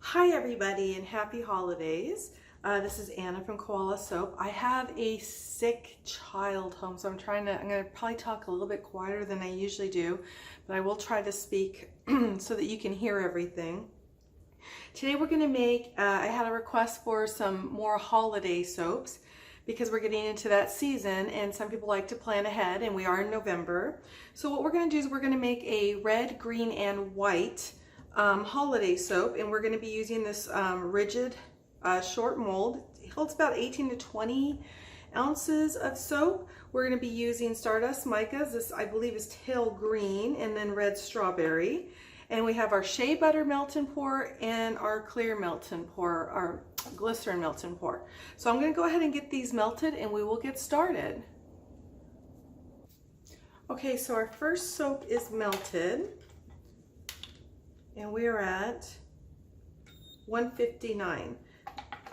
Hi everybody and happy holidays. This is Anna from Koala Soap. I have a sick child home, so I'm going to probably talk a little bit quieter than I usually do, but I will try to speak so that you can hear everything. Today we're going to make, I had a request for some more holiday soaps because we're getting into that season and some people like to plan ahead, and we are in November. So what we're going to do is we're going to make a red, green, and white holiday soap, and we're going to be using this rigid short mold. It holds about 18 to 20 ounces of soap. We're going to be using Stardust micas. This I believe is tail green, and then red strawberry. And we have our shea butter melt and pour and our clear melt and pour, our glycerin melt and pour. So I'm going to go ahead and get these melted and we will get started. Okay, so our first soap is melted. And we are at 159.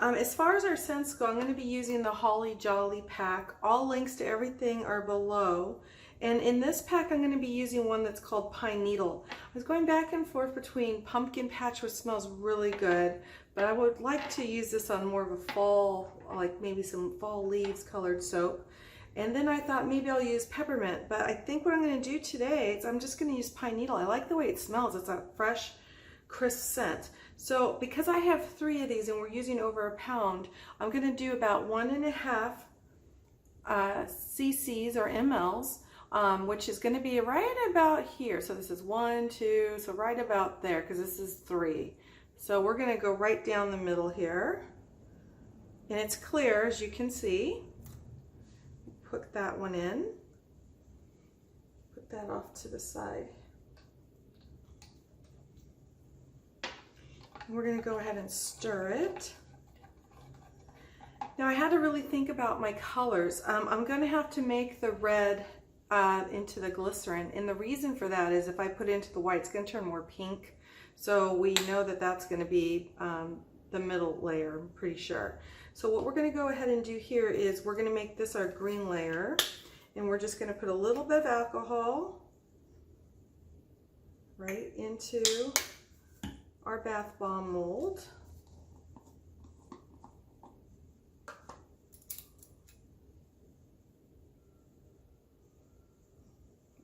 As far as our scents go, I'm going to be using the Holly Jolly pack. All links to everything are below. And in this pack, I'm going to be using one that's called Pine Needle. I was going back and forth between Pumpkin Patch, which smells really good, but I would like to use this on more of a fall, like maybe some fall leaves colored soap. And then I thought maybe I'll use peppermint, but I think what I'm going to do today is I'm just going to use Pine Needle. I like the way it smells. It's a fresh, crisp scent. So because I have 3 of these and we're using over a pound, I'm going to do about 1.5 cc's or mLs, which is going to be right about here. So this is 1, 2, so right about there, because this is 3. So we're going to go right down the middle here. And it's clear, as you can see. Put that one in. Put that off to the side. And we're going to go ahead and stir it. Now I had to really think about my colors. I'm going to have to make the red into the glycerin, and the reason for that is if I put it into the white, it's going to turn more pink. So we know that that's going to be the middle layer, I'm pretty sure. So what we're going to go ahead and do here is we're going to make this our green layer, and we're just going to put a little bit of alcohol right into our bath bomb mold.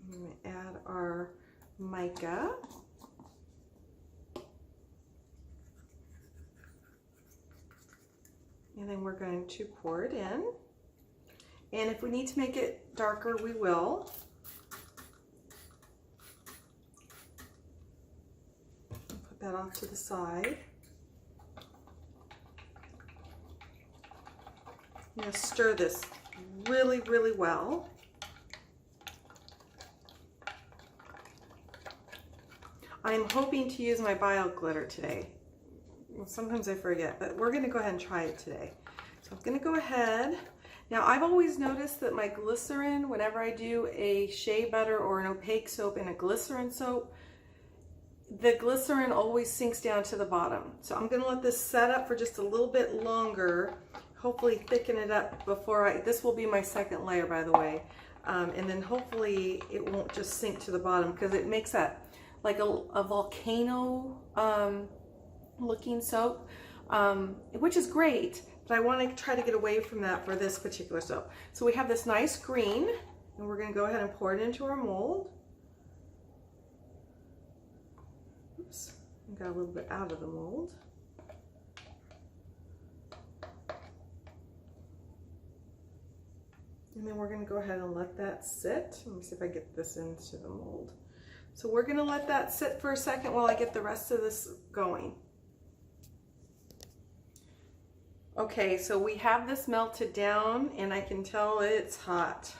I'm going to add our mica. And then we're going to pour it in. And if we need to make it darker, we will. Put that off to the side. I'm going to stir this really, really well. I'm hoping to use my bio glitter today. Well, sometimes I forget, but we're going to go ahead and try it today. So I'm going to go ahead. Now I've always noticed that my glycerin, whenever I do a shea butter or an opaque soap in a glycerin soap, the glycerin always sinks down to the bottom. So I'm going to let this set up for just a little bit longer, hopefully thicken it up before this will be my second layer, by the way. And then hopefully it won't just sink to the bottom, because it makes that like a volcano looking soap, which is great, but I want to try to get away from that for this particular soap. So we have this nice green, and we're going to go ahead and pour it into our mold. Oops, I got a little bit out of the mold. And then we're going to go ahead and let that sit. Let me see if I get this into the mold. So we're going to let that sit for a second while I get the rest of this going. Okay, so we have this melted down, and I can tell it's hot.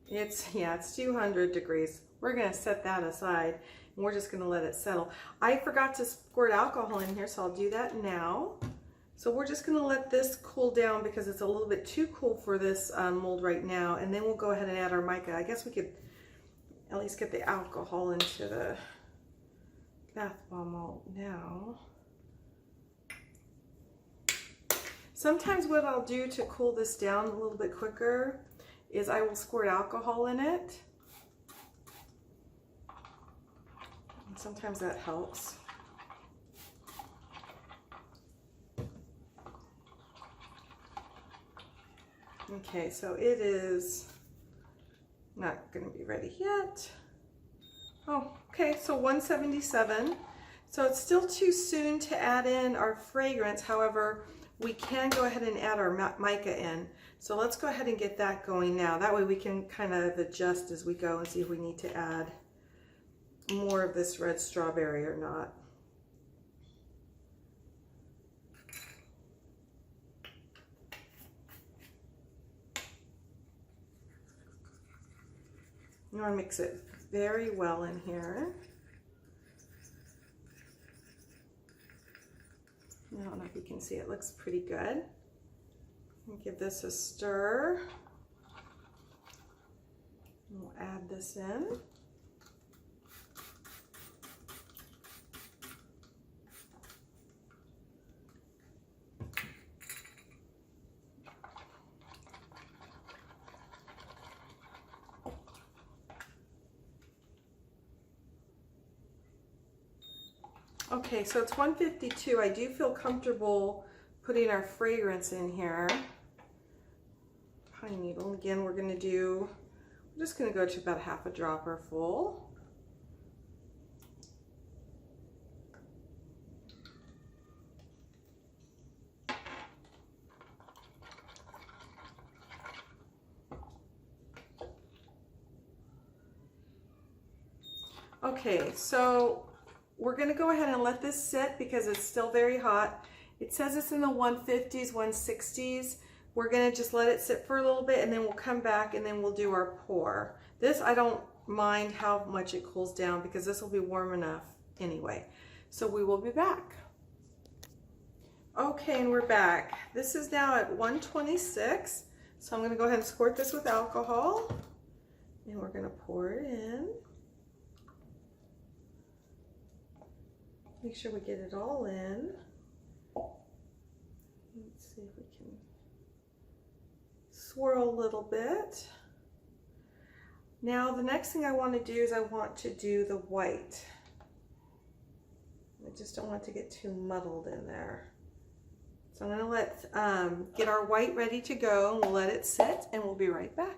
It's 200 degrees. We're going to set that aside, and we're just going to let it settle. I forgot to squirt alcohol in here, so I'll do that now. So we're just going to let this cool down because it's a little bit too cool for this mold right now, and then we'll go ahead and add our mica. I guess we could at least get the alcohol into the bath bomb mold now. Sometimes what I'll do to cool this down a little bit quicker is I will squirt alcohol in it. And sometimes that helps. Okay, so it is not going to be ready yet. Oh, okay, so 177. So it's still too soon to add in our fragrance. However, we can go ahead and add our mica in. So let's go ahead and get that going now. That way we can kind of adjust as we go and see if we need to add more of this red strawberry or not. You want to mix it very well in here. I don't know if you can see, it looks pretty good. Give this a stir. We'll add this in. Okay, so it's 152. I do feel comfortable putting our fragrance in here. Pine needle. Again, we're just going to go to about half a dropper full. Okay, so we're going to go ahead and let this sit because it's still very hot. It says it's in the 150s, 160s. We're going to just let it sit for a little bit and then we'll come back and then we'll do our pour. This, I don't mind how much it cools down because this will be warm enough anyway. So we will be back. Okay, and we're back. This is now at 126. So I'm going to go ahead and squirt this with alcohol and we're going to pour it in. Make sure we get it all in. Let's see if we can swirl a little bit. Now the next thing I want to do is I want to do the white. I just don't want to get too muddled in there. So I'm going to let get our white ready to go and we'll let it sit and we'll be right back.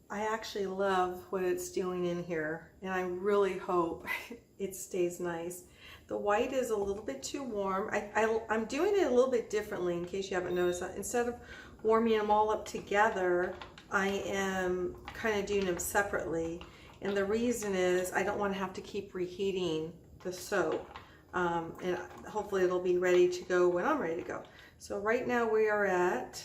I actually love what it's doing in here and I really hope it stays nice. The white is a little bit too warm. I'm doing it a little bit differently in case you haven't noticed. Instead of warming them all up together, I am kind of doing them separately. And the reason is I don't want to have to keep reheating the soap. And hopefully it'll be ready to go when I'm ready to go. So right now we are at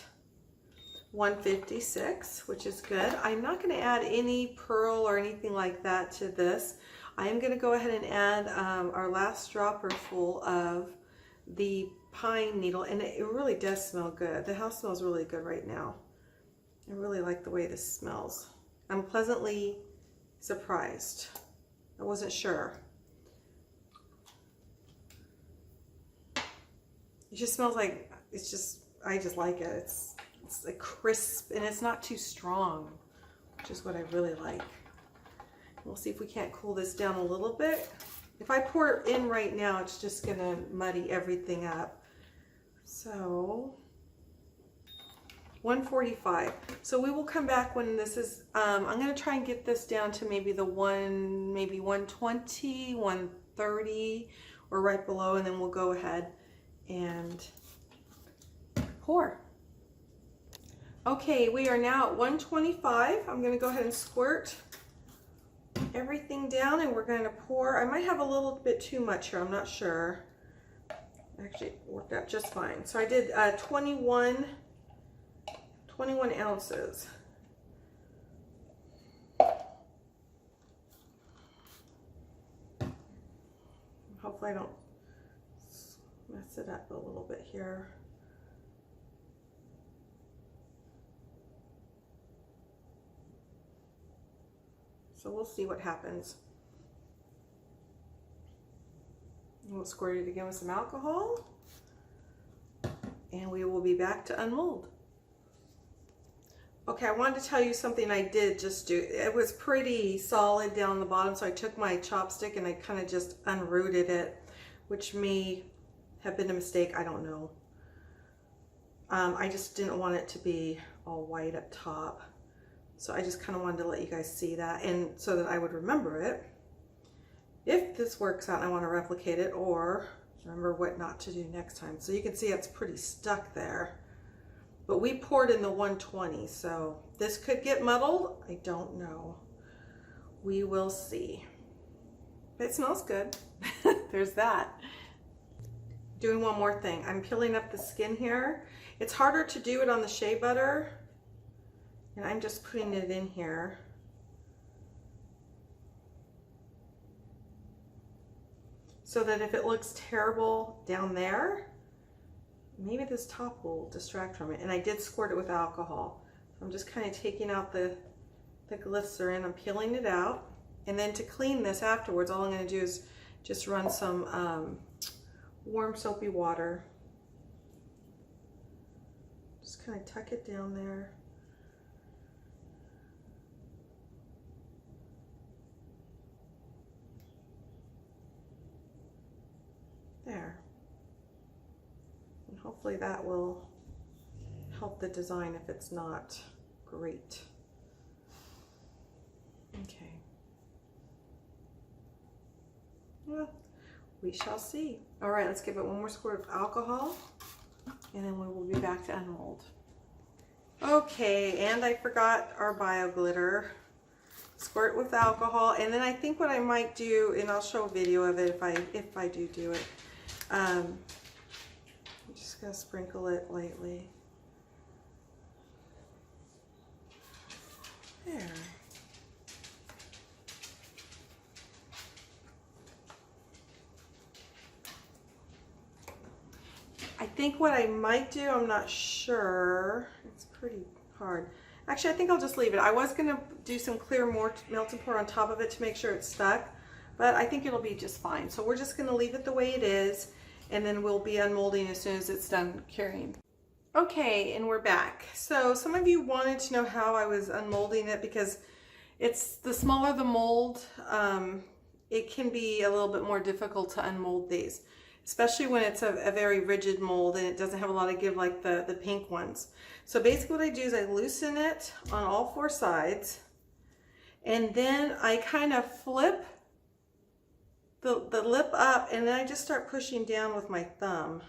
156, which is good. I'm not going to add any pearl or anything like that to this. I am going to go ahead and add our last dropper full of the pine needle, and it really does smell good. The house smells really good right now. I really like the way this smells. I'm pleasantly surprised. I wasn't sure. It just smells like, I just like it. It's like crisp and it's not too strong, which is what I really like. We'll see if we can't cool this down a little bit. If I pour it in right now, it's just gonna muddy everything up. So 145. So we will come back when this is, I'm gonna try and get this down to maybe maybe 120, 130, or right below, and then we'll go ahead and pour. Okay, we are now at 125. I'm gonna go ahead and squirt everything down and we're going to pour. I might have a little bit too much here, I'm not sure. Actually, it worked out just fine. So I did 21 ounces. Hopefully I don't mess it up a little bit here. So we'll see what happens. We'll squirt it again with some alcohol and we will be back to unmold. Okay, I wanted to tell you something I did just do. It was pretty solid down the bottom, so I took my chopstick and I kind of just unrooted it, which may have been a mistake, I don't know. I just didn't want it to be all white up top. So I just kind of wanted to let you guys see that, and so that I would remember it if this works out and I want to replicate it, or remember what not to do next time. So you can see it's pretty stuck there. But we poured in the 120, so this could get muddled. I don't know. We will see. But it smells good. There's that. Doing one more thing. I'm peeling up the skin here. It's harder to do it on the shea butter. And I'm just putting it in here. So that if it looks terrible down there, maybe this top will distract from it. And I did squirt it with alcohol. So I'm just kind of taking out the glycerin. I'm peeling it out. And then to clean this afterwards, all I'm going to do is just run some warm soapy water. Just kind of tuck it down there. There. And hopefully that will help the design if it's not great. Okay. Well, we shall see. All right, let's give it one more squirt of alcohol, and then we will be back to unmold. Okay, and I forgot our bio glitter. Squirt with alcohol, and then I think what I might do, and I'll show a video of it if I do it. I'm just gonna sprinkle it lightly. There. I think what I might do, I'm not sure. It's pretty hard. Actually, I think I'll just leave it. I was gonna do some clear melt and pour on top of it to make sure it's stuck, but I think it'll be just fine. So we're just gonna leave it the way it is, and then we'll be unmolding as soon as it's done curing. Okay, and we're back. So some of you wanted to know how I was unmolding it, because it's the smaller the mold, it can be a little bit more difficult to unmold these, especially when it's a very rigid mold and it doesn't have a lot of give like the pink ones. So basically what I do is I loosen it on all four sides, and then I kind of flip the lip up, and then I just start pushing down with my thumb.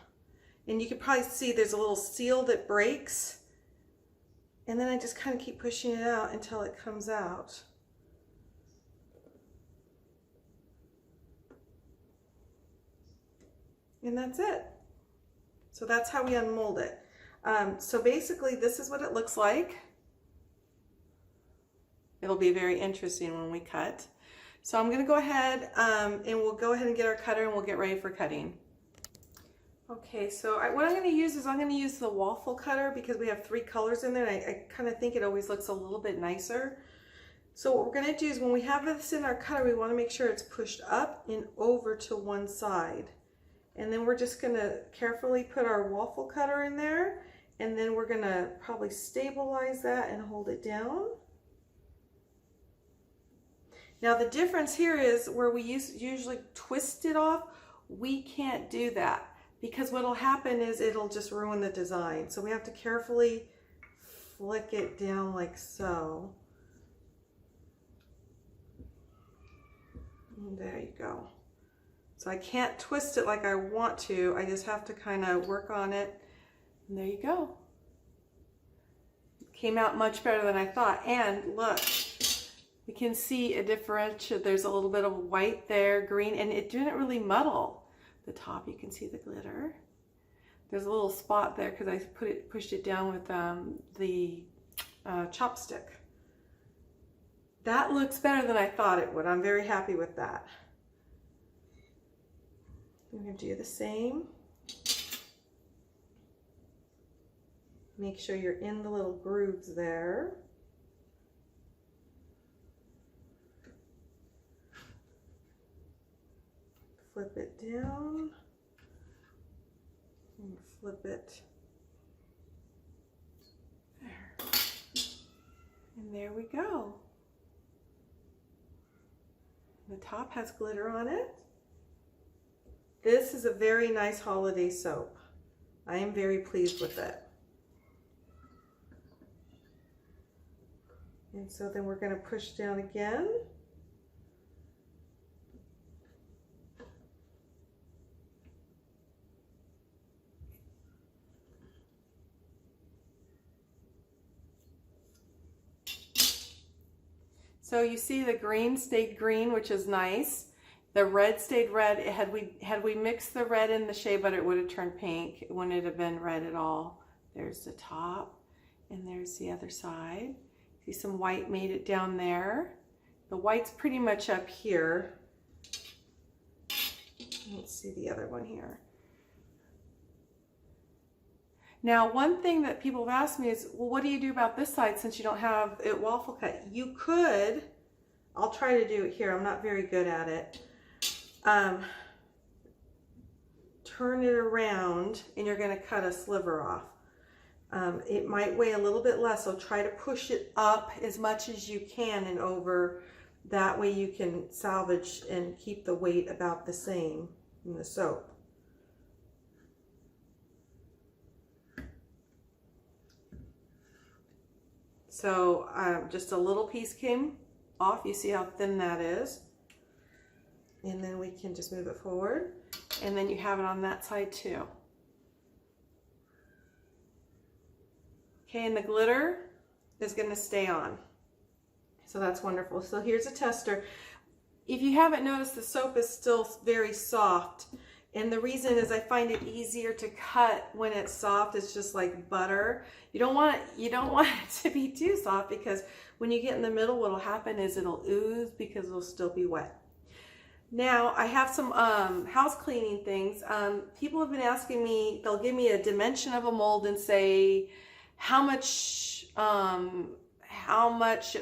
And you can probably see there's a little seal that breaks, and then I just kind of keep pushing it out until it comes out. And that's it. So that's how we unmold it. So basically this is what it looks like. It'll be very interesting when we cut. So I'm gonna go ahead and we'll go ahead and get our cutter, and we'll get ready for cutting. Okay, so what I'm gonna use is I'm gonna use the waffle cutter, because we have 3 colors in there, and I kind of think it always looks a little bit nicer. So what we're gonna do is when we have this in our cutter, we wanna make sure it's pushed up and over to one side. And then we're just gonna carefully put our waffle cutter in there, and then we're gonna probably stabilize that and hold it down. Now the difference here is where we usually twist it off, we can't do that, because what'll happen is it'll just ruin the design. So we have to carefully flick it down like so. And there you go. So I can't twist it like I want to, I just have to kind of work on it. And there you go. It came out much better than I thought. And look, we can see a differential. There's a little bit of white there, green, and it didn't really muddle the top. You can see the glitter. There's a little spot there because I pushed it down with the chopstick. That looks better than I thought it would. I'm very happy with that. I'm going to do the same. Make sure you're in the little grooves there. Flip it down and flip it there. And there we go. The top has glitter on it. This is a very nice holiday soap. I am very pleased with it. And so then we're going to push down again. So you see the green stayed green, which is nice. The red stayed red. Had we mixed the red in the shea butter, it would have turned pink. It wouldn't have been red at all. There's the top, and there's the other side. See, some white made it down there. The white's pretty much up here. Let's see the other one here. Now, one thing that people have asked me is, well, what do you do about this side since you don't have it waffle cut? You could, I'll try to do it here. I'm not very good at it. Turn it around and you're going to cut a sliver off. It might weigh a little bit less, so try to push it up as much as you can and over. That way you can salvage and keep the weight about the same in the soap. So just a little piece came off. You see how thin that is. And then we can just move it forward. And then you have it on that side too. Okay, and the glitter is going to stay on. So that's wonderful. So here's a tester. If you haven't noticed, the soap is still very soft. And the reason is I find it easier to cut when it's soft. It's just like butter. You don't want it to be too soft, because when you get in the middle, what'll happen is it'll ooze because it'll still be wet. Now I have some house cleaning things. People have been asking me, they'll give me a dimension of a mold and say, how much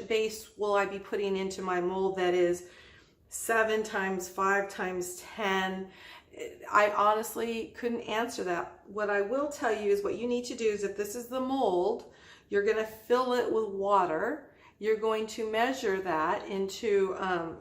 base will I be putting into my mold that is 7 times 5 times 10? I honestly couldn't answer that. What I will tell you is what you need to do is, if this is the mold, you're going to fill it with water. You're going to measure that into,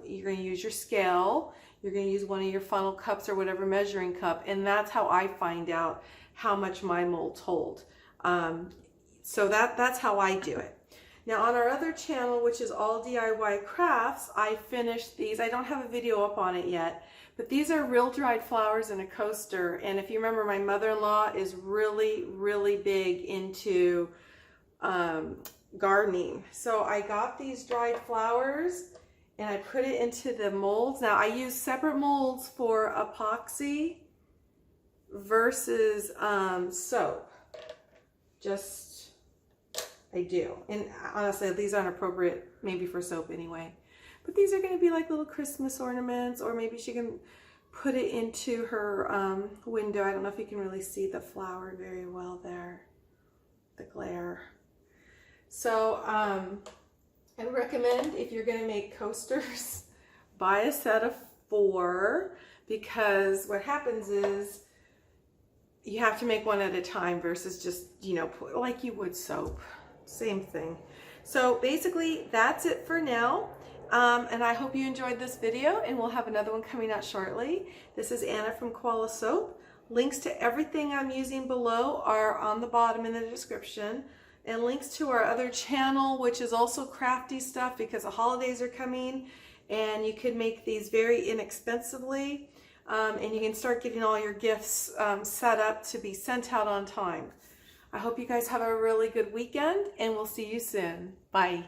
you're going to use your scale. You're going to use one of your funnel cups or whatever measuring cup. And that's how I find out how much my molds hold. So that's how I do it. Now on our other channel, which is all DIY crafts, I finished these. I don't have a video up on it yet, but these are real dried flowers in a coaster. And if you remember, my mother-in-law is really, really big into gardening. So I got these dried flowers and I put it into the molds. Now I use separate molds for epoxy versus soap. I do. And honestly, these aren't appropriate maybe for soap anyway. But these are going to be like little Christmas ornaments, or maybe she can put it into her window. I don't know if you can really see the flower very well there, the glare. So I would recommend, if you're going to make coasters, buy a set of 4, because what happens is you have to make one at a time versus just, you know, like you would soap. Same thing. So basically that's it for now. And I hope you enjoyed this video, and we'll have another one coming out shortly. This is Anna from Koala Soap. Links to everything I'm using below are on the bottom in the description, and links to our other channel, which is also crafty stuff, because the holidays are coming and you can make these very inexpensively, and you can start getting all your gifts set up to be sent out on time. I hope you guys have a really good weekend, and we'll see you soon. Bye.